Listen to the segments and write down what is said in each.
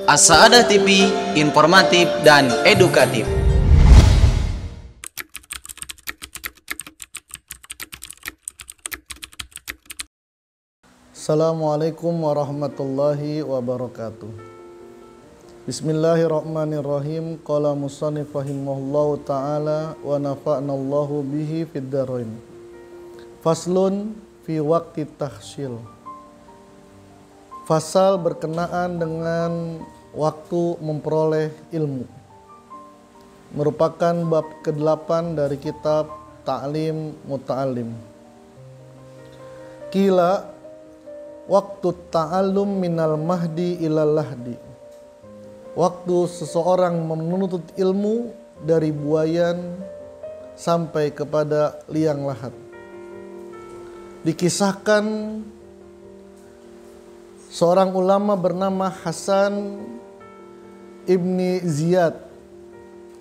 As-Saadah TV, informatif dan edukatif. Assalamualaikum warahmatullahi wabarakatuh. Bismillahirrahmanirrahim. Qala musannif rahimahullahu ta'ala wa nafa'nallahu bihi fid dharain. Faslun fi waqti tahsil. Fasal berkenaan dengan waktu memperoleh ilmu. Merupakan bab ke-8 dari kitab Ta'lim Muta'allim. Qila waktu ta'allum minal mahdi ilal lahdi. Waktu seseorang menuntut ilmu dari buayan sampai kepada liang lahat. Dikisahkan seorang ulama bernama Hasan ibni Ziyad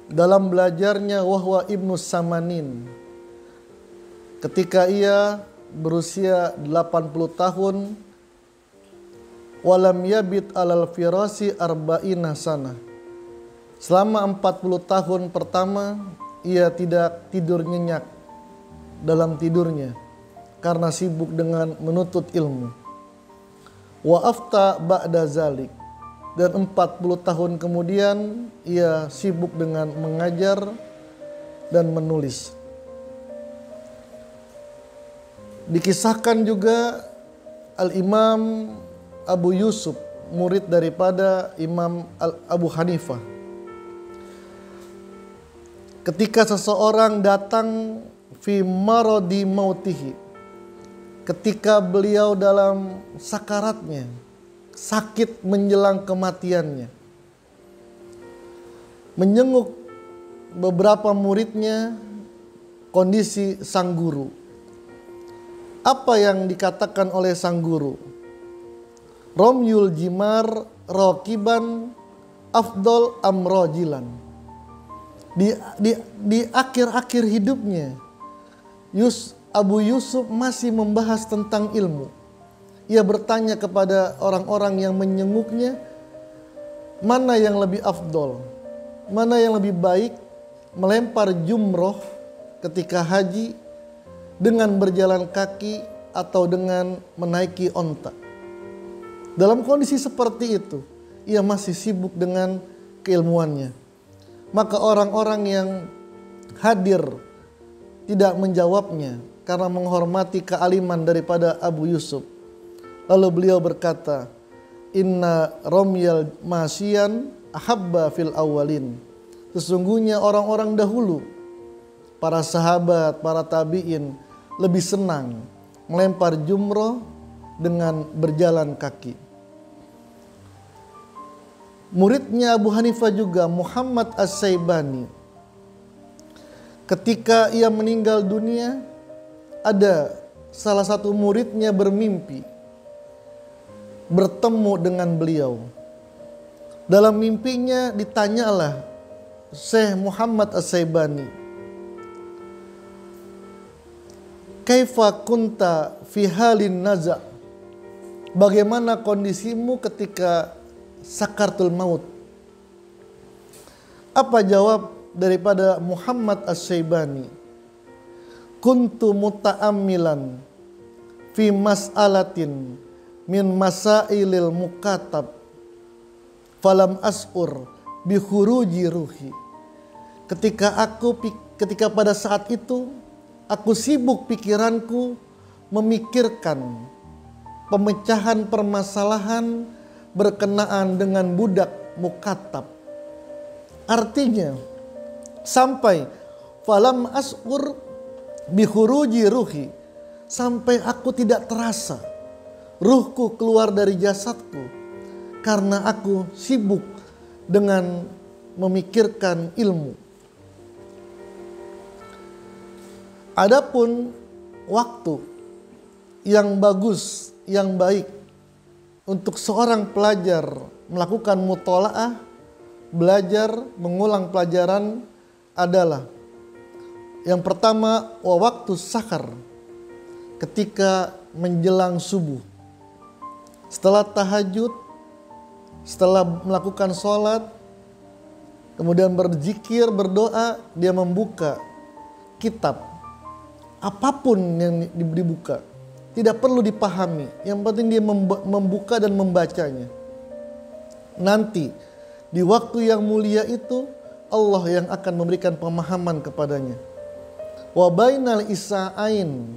dalam belajarnya wahwa ibnu Samanin, ketika ia berusia 80 tahun, walam yabit alal firasi arba'ina sana. Selama 40 tahun pertama ia tidak tidur nyenyak dalam tidurnya karena sibuk dengan menuntut ilmu. Wa afta ba'da zalik, dan 40 tahun kemudian ia sibuk dengan mengajar dan menulis. Dikisahkan juga Al-Imam Abu Yusuf, murid daripada Imam Abu Hanifah, ketika seseorang datang fi maradi mautihi, ketika beliau dalam sakaratnya, sakit menjelang kematiannya, menyenguk beberapa muridnya kondisi sang guru. Apa yang dikatakan oleh sang guru? Romyul jimar rokiban afdol amrojilan. Di akhir-akhir hidupnya, Abu Yusuf masih membahas tentang ilmu. Ia bertanya kepada orang-orang yang menyenguknya, mana yang lebih afdol, mana yang lebih baik, melempar jumroh ketika haji dengan berjalan kaki atau dengan menaiki onta. Dalam kondisi seperti itu, ia masih sibuk dengan keilmuannya. Maka orang-orang yang hadir tidak menjawabnya karena menghormati kealiman daripada Abu Yusuf. Lalu beliau berkata, inna romyal masyian ahabba fil awalin. Sesungguhnya orang-orang dahulu, para sahabat, para tabi'in, lebih senang melempar jumroh dengan berjalan kaki. Muridnya Abu Hanifah juga, Muhammad As-Saibani, ketika ia meninggal dunia, ada salah satu muridnya bermimpi bertemu dengan beliau. Dalam mimpinya ditanyalah Syekh Muhammad As-Saibani, kaifa kunta fi halin naza', bagaimana kondisimu ketika sakaratul maut? Apa jawab daripada Muhammad As-Saibani? Kuntu muta'ammilan fi mas'alatin min masailil mukatab falam as'ur bi khuruji ruhi. Ketika pada saat itu aku sibuk pikiranku memikirkan pemecahan permasalahan berkenaan dengan budak mukatab. Artinya sampai falam as'ur bi khuruji ruhi, sampai aku tidak terasa ruhku keluar dari jasadku karena aku sibuk dengan memikirkan ilmu. Adapun waktu yang bagus, yang baik untuk seorang pelajar melakukan mutola'ah, belajar mengulang pelajaran adalah yang pertama waktu sahar, ketika menjelang subuh. Setelah tahajud, setelah melakukan sholat, kemudian berzikir, berdoa, dia membuka kitab. Apapun yang dibuka, tidak perlu dipahami. Yang penting dia membuka dan membacanya. Nanti di waktu yang mulia itu Allah yang akan memberikan pemahaman kepadanya. Wa bainal isa'ain,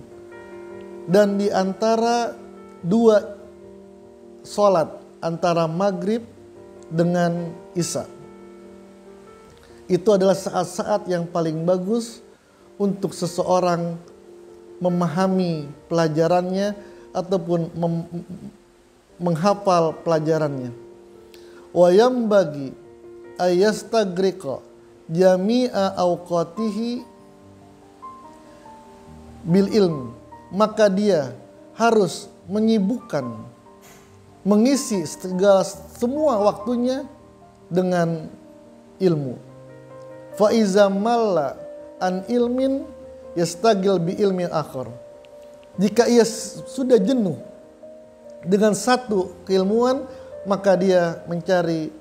dan di antara dua sholat, antara maghrib dengan isya, itu adalah saat-saat yang paling bagus untuk seseorang memahami pelajarannya ataupun menghafal pelajarannya. Wa yambagi ayastagriqa jami'a awqatihi bil ilm, maka dia harus menyibukkan, mengisi semua waktunya dengan ilmu. Fa iza malla an ilmin yastagil bi ilmin akhar. Jika ia sudah jenuh dengan satu keilmuan, maka dia mencari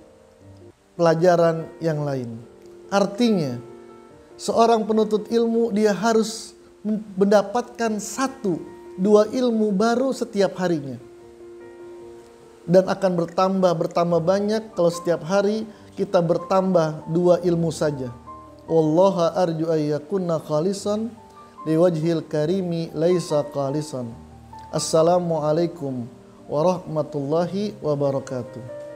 pelajaran yang lain. Artinya, seorang penuntut ilmu dia harus mendapatkan 1-2 ilmu baru setiap harinya. Dan akan bertambah banyak kalau setiap hari kita bertambah 2 ilmu saja. Wallaha arju ayyakunna khalisan liwajhil karimi laisa khalisan. Assalamualaikum warahmatullahi wabarakatuh.